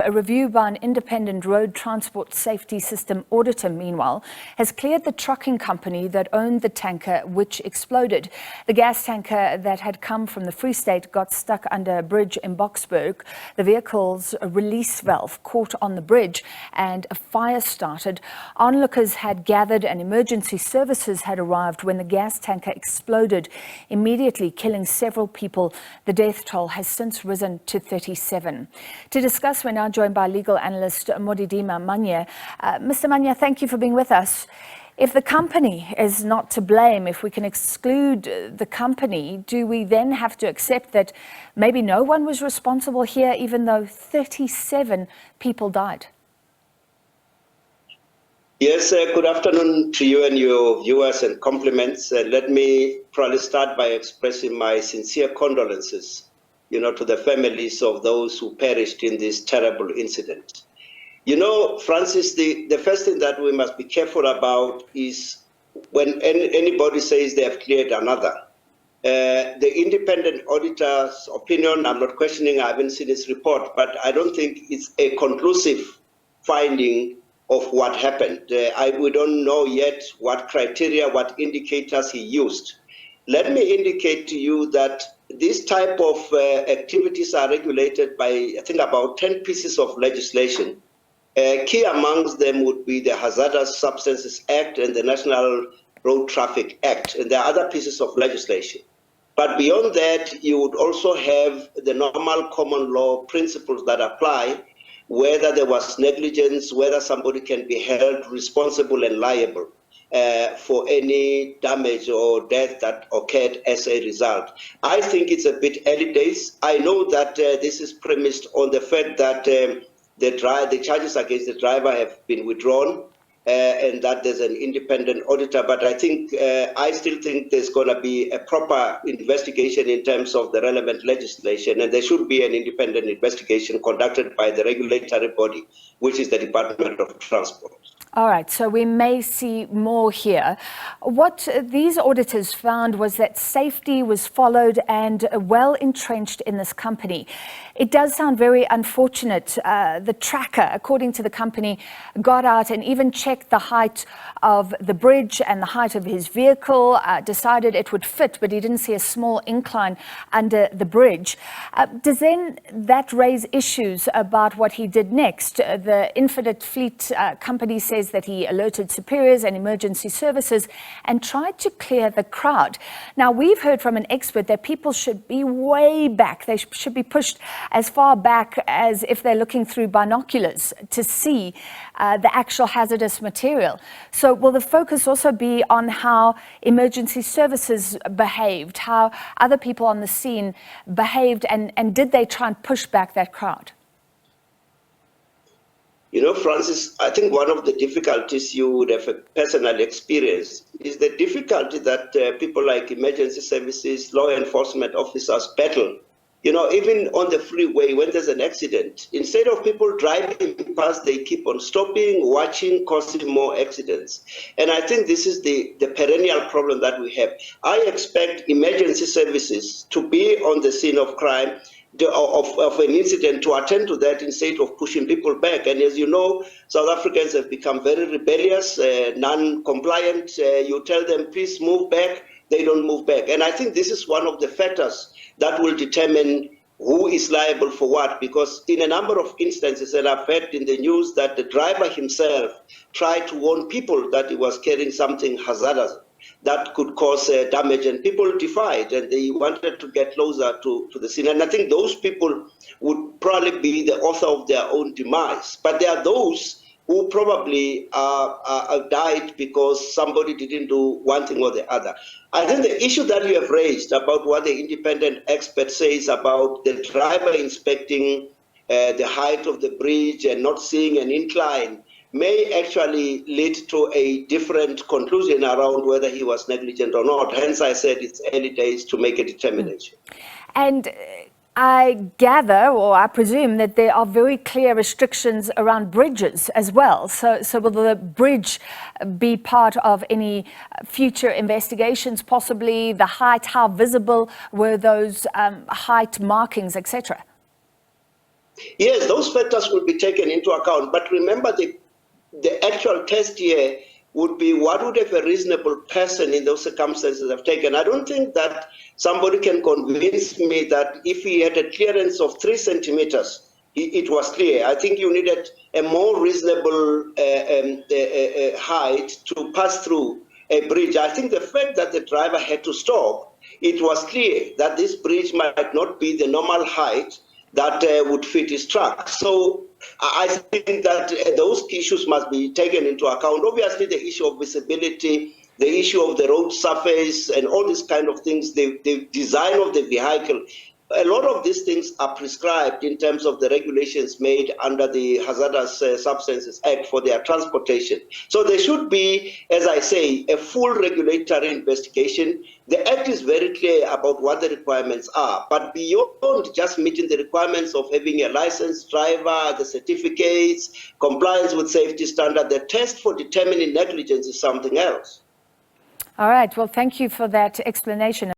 A review by an independent road transport safety system auditor, meanwhile, has cleared the trucking company that owned the tanker which exploded. The gas tanker that had come from the Free State got stuck under a bridge in Boksburg. The vehicle's release valve caught on the bridge and a fire started. Onlookers had gathered and emergency services had arrived when the gas tanker exploded, immediately killing several people. The death toll has since risen to 37. To discuss, we're now joined by legal analyst Modidima Mannya. Mr. Mannya, thank you for being with us. If the company is not to blame, if we can exclude the company, do we then have to accept that maybe no one was responsible here, even though 37 people died? Yes, good afternoon to you and your viewers and compliments. Let me probably start by expressing my sincere condolences, to the families of those who perished in this terrible incident. Francis, the first thing that we must be careful about is when anybody says they have cleared another. The independent auditor's opinion, I'm not questioning, I haven't seen his report, but I don't think it's a conclusive finding of what happened. We don't know yet what criteria, what indicators he used. Let me indicate to you that these type of activities are regulated by, I think, about 10 pieces of legislation. Key amongst them would be the Hazardous Substances Act and the National Road Traffic Act, and there are other pieces of legislation. But beyond that, you would also have the normal common law principles that apply, whether there was negligence, whether somebody can be held responsible and liable for any damage or death that occurred as a result. I think it's a bit early days. I know that this is premised on the fact that the charges against the driver have been withdrawn and that there's an independent auditor. But I still think there's going to be a proper investigation in terms of the relevant legislation, and there should be an independent investigation conducted by the regulatory body, which is the Department of Transport. All right, so we may see more here. What these auditors found was that safety was followed and well entrenched in this company. It does sound very unfortunate. The tracker, according to the company, got out and even checked the height of the bridge and the height of his vehicle, decided it would fit, but he didn't see a small incline under the bridge. Does then that raise issues about what he did next? The Infinite Fleet company says that he alerted superiors and emergency services and tried to clear the crowd. Now, we've heard from an expert that people should be way back. They should be pushed as far back as if they're looking through binoculars to see the actual hazardous material. So will the focus also be on how emergency services behaved, how other people on the scene behaved, and did they try and push back that crowd? Francis, I think one of the difficulties you would have personally experienced is the difficulty that people like emergency services, law enforcement officers battle. Even on the freeway, when there's an accident, instead of people driving past, they keep on stopping, watching, causing more accidents. And I think this is the perennial problem that we have. I expect emergency services to be on the scene of crime, of an incident, to attend to that instead of pushing people back. And as you know, South Africans have become very rebellious, non-compliant. You tell them, please move back, they don't move back. And I think this is one of the factors that will determine who is liable for what, because in a number of instances, and I've heard in the news that the driver himself tried to warn people that he was carrying something hazardous that could cause damage, and people defied and they wanted to get closer to the scene. And I think those people would probably be the author of their own demise. But there are those who probably died because somebody didn't do one thing or the other. I think the issue that you have raised about what the independent expert says about the driver inspecting the height of the bridge and not seeing an incline may actually lead to a different conclusion around whether he was negligent or not. Hence, I said it's early days to make a determination. And I gather, or I presume, that there are very clear restrictions around bridges as well. So will the bridge be part of any future investigations, possibly the height, how visible were those height markings, etc.? Yes, those factors will be taken into account. But remember, the actual test here would be what would have a reasonable person in those circumstances have taken. I don't think that somebody can convince me that if he had a clearance of 3 centimeters, it was clear. I think you needed a more reasonable height to pass through a bridge. I think the fact that the driver had to stop, it was clear that this bridge might not be the normal height that would fit his truck. So I think that those issues must be taken into account. Obviously, the issue of visibility, the issue of the road surface, and all these kind of things, the design of the vehicle, a lot of these things are prescribed in terms of the regulations made under the Hazardous Substances Act for their transportation. So there should be, as I say, a full regulatory investigation. The Act is very clear about what the requirements are, but beyond just meeting the requirements of having a licensed driver, the certificates, compliance with safety standard, the test for determining negligence is something else. All right. Well, thank you for that explanation.